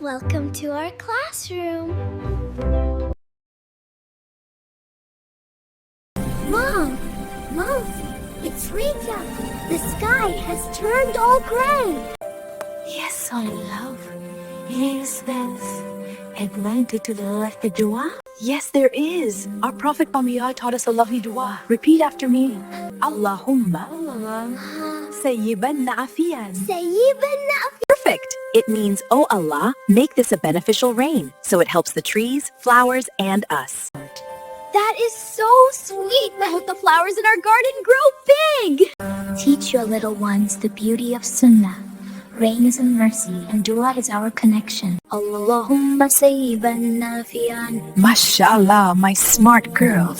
Welcome to our classroom. Mom, it's Rita. The sky has turned all gray. Yes, my love. Is this Atlantic to the left the Duwa? Yes, there is. Our Prophet Muhammad taught us a lovely dua. Repeat after me. Allahumma sayyiban naafi'an. Sayyiban. Perfect. It means, oh Allah, make this a beneficial rain, so it helps the trees, flowers, and us. That is so sweet. I hope the flowers in our garden grow big. Teach your little ones the beauty of Sunnah. Rain is a mercy and Duwa is our connection. Allahumma sayyiban naafi'an. Mashallah, my smart girl.